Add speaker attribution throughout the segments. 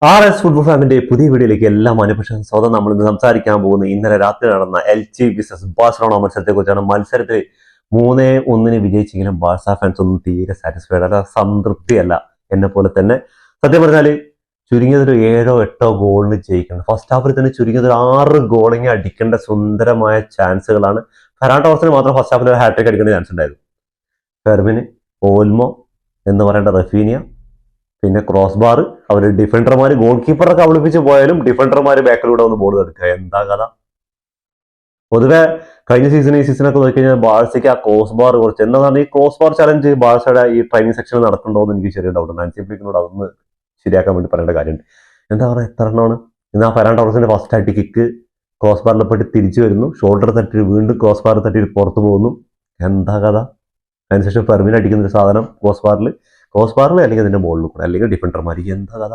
Speaker 1: Football ഫാമിന്റെ പുതിയ വീഡിയോയിലേക്ക് എല്ലാ മാന്യപക്ഷവും സ്വതം നമ്മൾ ഇന്ന് സംസാരിക്കാൻ പോകുന്നത് ഇന്നലെ രാത്രി നടന്ന എൽചി വിസസ് ബാഴ്സലോണ മത്സരത്തെ കുറിച്ചാണ്. മത്സരത്തിൽ 3-1 വിജയിച്ചെങ്കിലും ബാഴ്സ ഫാൻസ് ഒന്നും തീരെ സാറ്റിസ്ഫൈഡ് അല്ല, സംതൃപ്തിയല്ല. എന്നെ പോലെ തന്നെ സത്യം പറഞ്ഞാല് ചുരുങ്ങിയതൊരു 7-8 ഗോളിന് ജയിക്കണം. ഫസ്റ്റ് ഹാഫിൽ തന്നെ ചുരുങ്ങിയതൊരു 6 ഗോളിങ് അടിക്കേണ്ട സുന്ദരമായ ചാൻസുകളാണ്. ഫെറാൻ ടോറസിന് മാത്രം ഫസ്റ്റ് ഹാഫിൽ ഒരു ഹാട്രിക് അടിക്കേണ്ട ചാൻസ് ഉണ്ടായിരുന്നു. ഫെർമിന്, ഓൽമോ എന്ന് പറയേണ്ട റഫീനിയ, പിന്നെ ക്രോസ് ബാർ, അവർ ഡിഫൻഡർമാർ ഗോൾ കീപ്പറെ കബളിപ്പിച്ച് പോയാലും ഡിഫൻഡർമാർ ബാക്കിലൂടെ ഒന്ന് ബോൾ എടുക്കുക. എന്താ കഥ? പൊതുവെ കഴിഞ്ഞ ഈ സീസണൊക്കെ നോക്കി കഴിഞ്ഞാൽ ബാഴ്സയ്ക്ക് ആ ക്രോസ് ബാർ കുറച്ച് എന്താണ് ഈ ക്രോസ് ബാർ ചലഞ്ച് ബാഴ്സയുടെ ഈ ട്രെയിനിങ് സെക്ഷനിൽ നടക്കണ്ടോ എന്ന് എനിക്ക് ചെറിയ ഡൗട്ട് ഉണ്ട്. നാൻസി ഫ്ലിക്കിനോട് അതൊന്ന് ശരിയാക്കാൻ വേണ്ടി പറയേണ്ട കാര്യമുണ്ട്. എന്താ പറയുക, എത്ര എണ്ണമാണ് ഇന്ന് ആ ഫെറാൻ ടോറസിന്റെ ഫസ്റ്റ് ആയിട്ട് കിക്ക് ക്രോസ് ബാറിൽ പെട്ട് തിരിച്ചു വരുന്നു, ഷോൾഡർ തട്ടി വീണ്ടും ക്രോസ് ബാർ തട്ടി പുറത്തു പോകുന്നു. എന്താ കഥ? അതിനുശേഷം ഫെർമിൻ അടിക്കുന്ന ഒരു സാധനം ക്രോസ് ബാറിൽ അല്ലെങ്കിൽ അതിന്റെ മുകളിൽ കൂടെ അല്ലെങ്കിൽ ഡിഫൻഡർമാർ. എന്താ കഥ?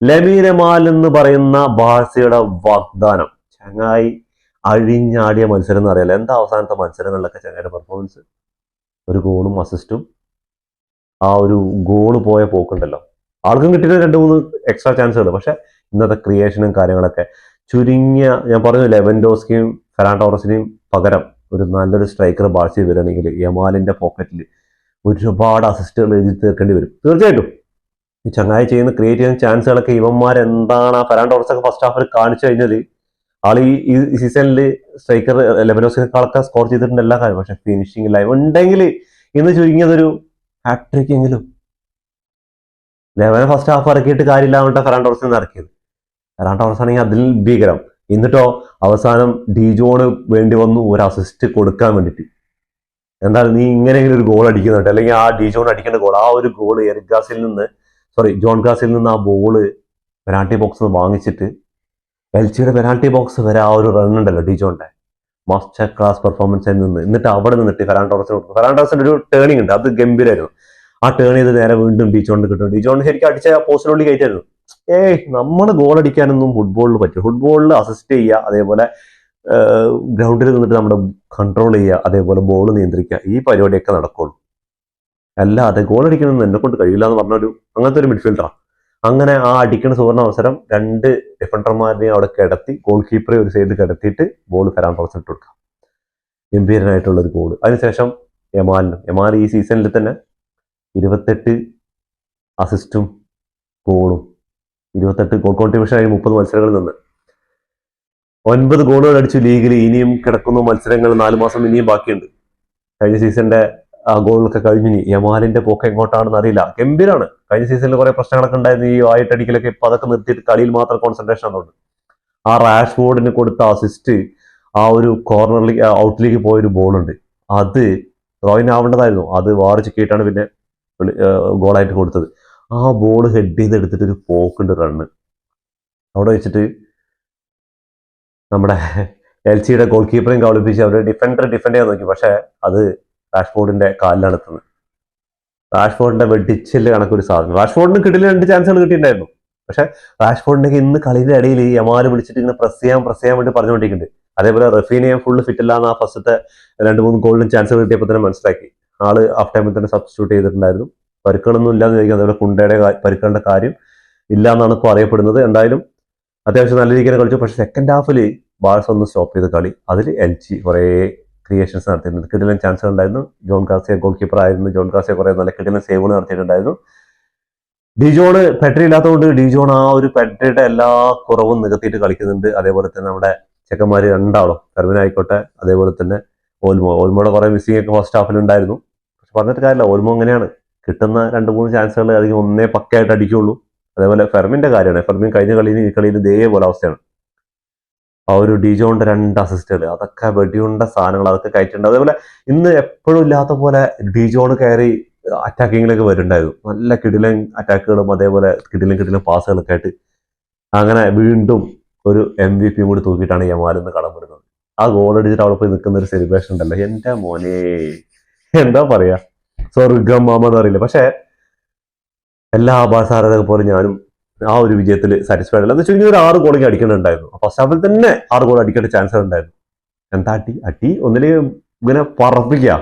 Speaker 1: ലമീൻ യമാൽ എന്ന് പറയുന്ന ബാഴ്സയുടെ വാഗ്ദാനം ചങ്ങായി അഴിഞ്ഞാടിയ മത്സരം എന്ന് അറിയാലോ. എന്താ അവസാനത്തെ മത്സരങ്ങളിലൊക്കെ ചങ്ങായിയുടെ പെർഫോമൻസ്? ഒരു ഗോളും അസിസ്റ്റും. ആ ഒരു ഗോള് പോയ പോക്കുണ്ടല്ലോ, ആൾക്കും കിട്ടിയിട്ട് 2-3 എക്സ്ട്രാ ചാൻസുകൾ. പക്ഷെ ഇന്നത്തെ ക്രിയേഷനും കാര്യങ്ങളൊക്കെ ചുരുങ്ങിയ, ഞാൻ പറഞ്ഞു ലെവൻഡോസ്കിയും ഫെറാൻ ടോറസിനെയും പകരം ഒരു നല്ലൊരു സ്ട്രൈക്കർ ബാഴ്സയിൽ വരികയാണെങ്കിൽ യമാലിന്റെ പോക്കറ്റിൽ ഒരുപാട് അസിസ്റ്റുകൾ എഴുതി തീർക്കേണ്ടി വരും. തീർച്ചയായിട്ടും ഈ ചങ്ങായി ചെയ്യുന്ന ക്രിയേറ്റ് ചെയ്യുന്ന ചാൻസുകളൊക്കെ ഇവന്മാരെന്താണ് ആ ഫെറാൻ ടോറസ് ഒക്കെ ഫസ്റ്റ് ഹാഫിൽ കാണിച്ചു കഴിഞ്ഞാൽ ആൾ ഈ സീസണിൽ സ്ട്രൈക്കർ ലെബനോസിനെക്കാളൊക്കെ സ്കോർ ചെയ്തിട്ടുണ്ട് എല്ലാ കാര്യം. പക്ഷെ ഫിനിഷിംഗ് ലൈവ് ഉണ്ടെങ്കിൽ ഇന്ന് ചുരുങ്ങിയതൊരു ഹാട്രിക് എങ്കിലും. ലെവനെ ഫസ്റ്റ് ഹാഫ് ഇറക്കിയിട്ട് കാര്യമില്ലാണ്ട് ഫെറാൻ ടോറസിൽ നിന്ന് ഇറക്കിയത്. ഫെറാൻ ടോറസ് ആണെങ്കിൽ അതിൽ ഭീകരം. എന്നിട്ടോ അവസാനം ഡിജോണ് വേണ്ടി വന്നു ഒരു അസിസ്റ്റ് കൊടുക്കാൻ വേണ്ടിയിട്ട്. എന്താണ് നീ ഇങ്ങനെയെങ്കിലും ഒരു ഗോൾ അടിക്കുന്നുണ്ട്, അല്ലെങ്കിൽ ആ ഡിജോൺ അടിക്കേണ്ട ഗോൾ, ആ ഒരു ഗോൾ ജോൺ ഗ്രാസിൽ നിന്ന് ആ ബോള് പെനാൾട്ടി ബോക്സിൽ നിന്ന് വാങ്ങിച്ചിട്ട് എൽച്ചിയുടെ പെനാൾട്ടി ബോക്സ് വരെ ആ ഒരു റൺ ഉണ്ടല്ലോ ഡിജോന്റെ, മാസ്റ്റർ ക്ലാസ് പെർഫോമൻസിൽ നിന്ന്. എന്നിട്ട് അവിടെ നിന്നിട്ട് ഫെറാൻ ടോറസിന്റെ ഒരു ടേണിംഗ് ഉണ്ട്, അത് ഗംഭീരമായിരുന്നു. ആ ടേൺ ചെയ്ത് നേരെ വീണ്ടും ഡിജോണിന് കിട്ടും. ഡിജോൺ ശരിക്കും അടിച്ച പോസ്റ്റിനുള്ളിൽ കയറ്റായിരുന്നു. നമ്മൾ ഗോൾ അടിക്കാനൊന്നും ഫുട്ബോളിൽ പറ്റും. ഫുട്ബോളിൽ അസിസ്റ്റ് ചെയ്യുക, അതേപോലെ ഗ്രൗണ്ടിൽ നിന്നിട്ട് നമ്മുടെ കൺട്രോൾ ചെയ്യുക, അതേപോലെ ബോൾ നിയന്ത്രിക്കുക, ഈ പരിപാടിയൊക്കെ നടക്കുള്ളൂ. അല്ലാതെ ഗോൾ അടിക്കണമെന്ന് എന്നെ കൊണ്ട് കഴിയില്ല എന്ന് പറഞ്ഞൊരു അങ്ങനത്തെ ഒരു മിഡ്ഫീൽഡറാണ്. അങ്ങനെ ആ അടിക്കുന്ന സുവർണ്ണ അവസരം 2 ഡിഫൻഡർമാരെയും അവിടെ കിടത്തി ഗോൾ കീപ്പറെ ഒരു സൈഡിൽ കിടത്തിയിട്ട് ബോൾ ഫെറാൻ ടോറസിന് ഇട്ട് കൊടുക്കാം. ഗംഭീരനായിട്ടുള്ള ഒരു ഗോൾ. അതിനുശേഷം യമാൽ ഈ സീസണിൽ തന്നെ 28 അസിസ്റ്റും ഗോളും, 28 ഗോൾ കോൺട്രിബ്യൂഷൻ ആയി 30 മത്സരങ്ങളിൽ നിന്ന് 9 ഗോളുകൾ അടിച്ചു ലീഗിൽ. ഇനിയും കിടക്കുന്ന മത്സരങ്ങൾ 4 മാസം ഇനിയും ബാക്കിയുണ്ട്. കഴിഞ്ഞ സീസണിന്റെ ആ ഗോളൊക്കെ കഴിഞ്ഞു. യമാലിന്റെ പോക്ക് എങ്ങോട്ടാണെന്ന് അറിയില്ല. ഗംഭീരാണ്. കഴിഞ്ഞ സീസണിൽ കുറെ പ്രശ്നങ്ങളൊക്കെ ഉണ്ടായിരുന്നു, ഈ ആയിട്ടടിക്കലൊക്കെ. ഇപ്പൊ അതൊക്കെ നിർത്തിയിട്ട് കളിയിൽ മാത്രം കോൺസെൻട്രേഷൻ ആണുണ്ട്. ആ റാഷ്ഫോർഡിന് കൊടുത്ത അസിസ്റ്റ്, ആ ഒരു കോർണറിലേക്ക് ഔട്ടിലേക്ക് പോയൊരു ബോളുണ്ട്, അത് റോയിൻ ആവേണ്ടതായിരുന്നു. അത് വാർ ചിക്കിയിട്ടാണ് പിന്നെ ഗോളായിട്ട് കൊടുത്തത്. ആ ബോൾ ഹെഡ് ചെയ്ത് എടുത്തിട്ട് ഒരു പോക്കുണ്ട്, റണ്ണ്. അവിടെ വെച്ചിട്ട് നമ്മുടെ എൽസിയുടെ ഗോൾ കീപ്പറേയും കബളിപ്പിച്ച് അവരുടെ ഡിഫൻഡ് ചെയ്യാൻ നോക്കി. പക്ഷെ അത് റാഷ്ഫോർഡിന്റെ കാലിലാണ് എത്തുന്നത്. റാഷ്ഫോർഡിന്റെ വെടിച്ചില് കണക്കൊരു സാധനം. റാഷ്ഫോർഡിന് കിട്ടില്ല 2 ചാൻസുകൾ കിട്ടിയിട്ടുണ്ടായിരുന്നു. പക്ഷെ റാഷ്ഫോർഡിന്റെ ഇന്ന് കളിയുടെ ഇടയിൽ യമാല് വിളിച്ചിട്ട് ഇങ്ങനെ പ്രസ് ചെയ്യാൻ വേണ്ടി പറഞ്ഞുകൊണ്ടിരിക്കുന്നുണ്ട്. അതേപോലെ റഫീനെയും ഫുള്ള് ഫിറ്റ് അല്ല. ആ ഫസ്റ്റത്തെ 2-3 ഗോളിനും ചാൻസ് കിട്ടിയപ്പോൾ തന്നെ മനസ്സിലാക്കി. ആള് ഹാഫ് ടൈമിൽ തന്നെ സബ്സ്റ്റിറ്റ്യൂട്ട് ചെയ്തിട്ടുണ്ടായിരുന്നു. പരുക്കളൊന്നും ഇല്ലാന്ന് ചോദിക്കും. അതേപോലെ കുണ്ടയുടെ പരുക്കളുടെ കാര്യം ഇല്ല എന്നാണ് ഇപ്പോൾ അറിയപ്പെടുന്നത്. എന്തായാലും അത്യാവശ്യം നല്ല രീതിയിൽ കളിച്ചു. പക്ഷെ സെക്കൻഡ് ഹാഫിൽ ബാഴ്സ ഒന്ന് സ്റ്റോപ്പ് ചെയ്ത കളി. അതിൽ എൽച്ചി കുറേ ക്രിയേഷൻസ് നടത്തിയിട്ടുണ്ട്. കിടിലൻ ചാൻസുകൾ ഉണ്ടായിരുന്നു. ജോൺ ഗാർസിയ ഗോൾ കീപ്പർ ആയിരുന്നു. ജോൺ ഗാർസിയ കുറെ നല്ല കിടിലൻ സേവുകൾ നടത്തിയിട്ടുണ്ടായിരുന്നു. ഡിജോണ് പെട്രി ഇല്ലാത്തതുകൊണ്ട് ഡിജോൺ ആ ഒരു പെട്രിയുടെ എല്ലാ കുറവും നികത്തിയിട്ട് കളിക്കുന്നുണ്ട്. അതേപോലെ തന്നെ നമ്മുടെ ചെക്കന്മാര് 2 ആളും, ഫെർമിൻ ആയിക്കോട്ടെ, അതേപോലെ തന്നെ ഓൽമോയുടെ കുറെ മിസ്സിംഗ് ഒക്കെ ഫസ്റ്റ് ഹാഫിൽ ഉണ്ടായിരുന്നു. പക്ഷെ പറഞ്ഞിട്ട് കാര്യമില്ല, ഓൽമോ അങ്ങനെയാണ്. കിട്ടുന്ന 2-3 ചാൻസുകൾ അധികം ഒന്നേ പക്കയായിട്ട് അടിക്കുള്ളൂ. അതേപോലെ ഫെർമിന്റെ കാര്യമാണ്. ഫെർമിൻ കഴിഞ്ഞ കളിയിൽ ഈ കളിയിൽ ഇതേപോലെ അവസ്ഥയാണ്. ആ ഒരു ഡിജോന്റെ 2 അസിസ്റ്റുകൾ, അതൊക്കെ വെടിയുണ്ട സാധനങ്ങൾ, അതൊക്കെ കയറ്റിട്ടുണ്ട്. അതേപോലെ ഇന്ന് എപ്പോഴും ഇല്ലാത്ത പോലെ ഡിജോൺ കയറി അറ്റാക്കിങ്ങിലേക്ക് വരുന്നുണ്ടായിരുന്നു. നല്ല കിടിലൻ അറ്റാക്കുകളും അതേപോലെ കിടിലൻ പാസുകളൊക്കെ ആയിട്ട് അങ്ങനെ വീണ്ടും ഒരു MVP കൂടി തൂക്കിയിട്ടാണ് യമാൽ ഇന്ന് കടം വരുന്നത്. ആ ഗോൾ അടിച്ചിട്ട് അവിടെ പോയി നിൽക്കുന്ന ഒരു സെലിബ്രേഷൻ ഉണ്ടല്ലോ, എന്റെ മോനെ എന്താ പറയാ, സ്വർഗം മാമെന്ന് അറിയില്ല. പക്ഷെ എല്ലാ ആഭാസാരതൊക്കെ പോലെ ഞാനും ആ ഒരു വിജയത്തിൽ സാറ്റിസ്ഫൈഡ് അല്ല. എന്ന് വെച്ചാൽ ഒരു 6 ഗോളിങ് അടിക്കേണ്ടതുണ്ടായിരുന്നു. ഫസ്റ്റ് ഹാഫിൽ തന്നെ 6 ഗോൾ അടിക്കേണ്ട ചാൻസ് ഉണ്ടായിരുന്നു. എന്താ അടി ഒന്നിലേക്ക് ഇങ്ങനെ പറപ്പിക്കുക.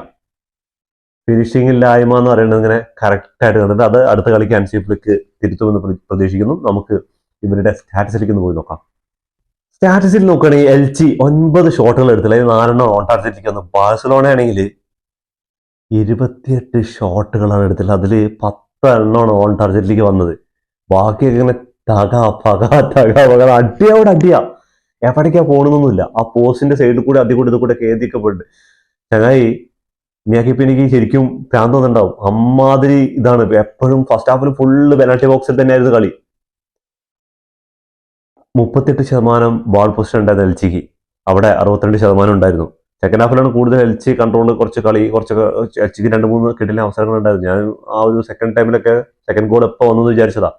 Speaker 1: ഫിനിഷിംഗ് ഇല്ലായ്മ എന്ന് പറയുന്നത് ഇങ്ങനെ കറക്റ്റ് ആയിട്ട് കണ്ടിട്ട് അത് അടുത്ത കളിക്ക് ഹൻസി ഫ്ലിക്ക് തിരുത്തുമെന്ന് പ്രതീക്ഷിക്കുന്നു. നമുക്ക് ഇവരുടെ സ്റ്റാറ്റസിലേക്ക് ഒന്ന് പോയി നോക്കാം. സ്റ്റാറ്റസിൽ നോക്കുകയാണെങ്കിൽ എൽച്ചി 9 ഷോട്ടുകൾ എടുത്തില്ല, 4 ഓൺ ടാർഗറ്റിലേക്ക് വന്നു. ബാഴ്സലോണ ആണെങ്കിൽ 28 ഷോട്ടുകളാണ് എടുത്തില്ല, അതിൽ 10 ഓൺ ടാർഗറ്റിലേക്ക് വന്നത്. ബാക്കിയൊക്കെ ഇങ്ങനെ അടിയോട് അടിയാ, എവിടേക്കാ പോകണമെന്നൊന്നുമില്ല. ആ പോസ്റ്റിന്റെ സൈഡിൽ കൂടെ അതിൽ കൂടെ ഇത് കൂടെ കേതിയൊക്കെ പോയിട്ട് ചങ്ങായി ഇനിയാക്കിയപ്പോ എനിക്ക് ശരിക്കും ഭ്രാന്ത് വന്നിട്ടുണ്ടാവും. അമ്മാതിരി ഇതാണ്. എപ്പോഴും ഫസ്റ്റ് ഹാഫിൽ ഫുള്ള് പെനാൽറ്റി ബോക്സിൽ തന്നെയായിരുന്നു കളി. 38% ബാൾ പൊസിഷൻ ഉണ്ടായിരുന്നു എൽച്ചിക്ക്, അവിടെ 62% ഉണ്ടായിരുന്നു. സെക്കൻഡ് ഹാഫിലാണ് കൂടുതൽ എൽച്ചി കൺട്രോൾ, കുറച്ചൊക്കെ എൽച്ചിക്ക് 2-3 കിട്ടില്ല അവസരങ്ങൾ ഉണ്ടായിരുന്നു. ഞാൻ ആ ഒരു സെക്കൻഡ് ടൈമിലൊക്കെ സെക്കൻഡ് ഗോൾ എപ്പോൾ വന്നെന്ന് വിചാരിച്ചതാ.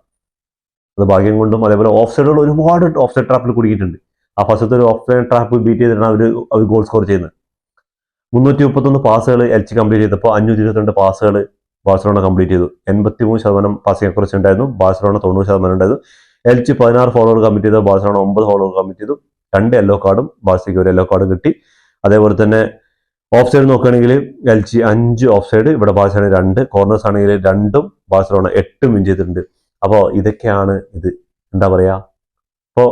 Speaker 1: അത് ഭാഗ്യം കൊണ്ടും അതേപോലെ ഓഫ് സൈഡുകൾ ഒരുപാട് ഓഫ് സൈഡ് ട്രാപ്പിൽ കുടുങ്ങിയിട്ടുണ്ട്. ആ ഫസ്റ്റത്തെ ഒരു ഓഫ് സൈഡ് ട്രാപ്പ് ബീറ്റ് ചെയ്തിട്ടാണ് അവർ ഗോൾ സ്കോർ ചെയ്യുന്നത്. 331 പാസുകൾ എൽച്ചി കംപ്ലീറ്റ് ചെയ്തപ്പോൾ 522 പാസുകൾ ബാഴ്സലോണ കംപ്ലീറ്റ് ചെയ്തു. 83% പാസിംഗ് അക്യുറസി ഉണ്ടായിരുന്നു, ബാഴ്സലോണ 90% ഉണ്ടായിരുന്നു. എൽച്ചി 16 ഫോളോവർ കമ്മിറ്റ് ചെയ്തു, ബാഴ്സലോണ 9 ഫോളോവർ കമ്മിറ്റ് ചെയ്തു. 2 യെല്ലോ കാർഡും ബാഴ്സയ്ക്ക് 1 യെല്ലോ കാർഡും കിട്ടി. അതേപോലെ തന്നെ ഓഫ് സൈഡ് നോക്കുകയാണെങ്കിൽ എൽച്ചി 5 ഓഫ് സൈഡ്, ഇവിടെ ബാഴ്സലോണ 2, കോർണേഴ്സ് ആണെങ്കിൽ 2 ബാഴ്സലോണ 8 വിൻ ചെയ്തിട്ടുണ്ട്. അപ്പോൾ ഇതൊക്കെയാണ് ഇത്. എന്താ പറയുക, ഇപ്പോൾ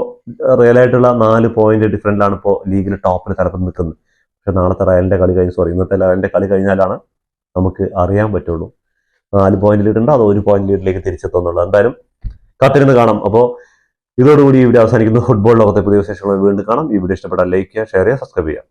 Speaker 1: റിയൽ ആയിട്ടുള്ള 4 പോയിന്റ് ഡിഫറൻറ്റിലാണ് ഇപ്പോൾ ലീഗിൽ ടോപ്പിൽ തലത്തിൽ നിൽക്കുന്നത്. പക്ഷെ നാളത്തെ റയലിന്റെ കളി ഇന്നത്തെ റയലിന്റെ കളി കഴിഞ്ഞാലാണ് നമുക്ക് അറിയാൻ പറ്റുള്ളൂ 4 പോയിന്റ് ലീഡ് ഉണ്ടോ അതോ 1 പോയിന്റ് ലീഡിലേക്ക് തിരിച്ചെത്തുന്നുള്ളത്. എന്തായാലും കാത്തിരുന്ന് കാണാം. അപ്പോൾ ഇതോടുകൂടി ഇവിടെ അവസാനിക്കുന്നു ഫുട്ബോൾ ലോകത്തെ പുതിയ വിശേഷങ്ങൾ വീണ്ടും കാണാം. ഈ വീഡിയോ ഇഷ്ടപ്പെട്ടാൽ ലൈക്ക് ചെയ്യുക, ഷെയർ ചെയ്യുക, സബ്സ്ക്രൈബ് ചെയ്യുക.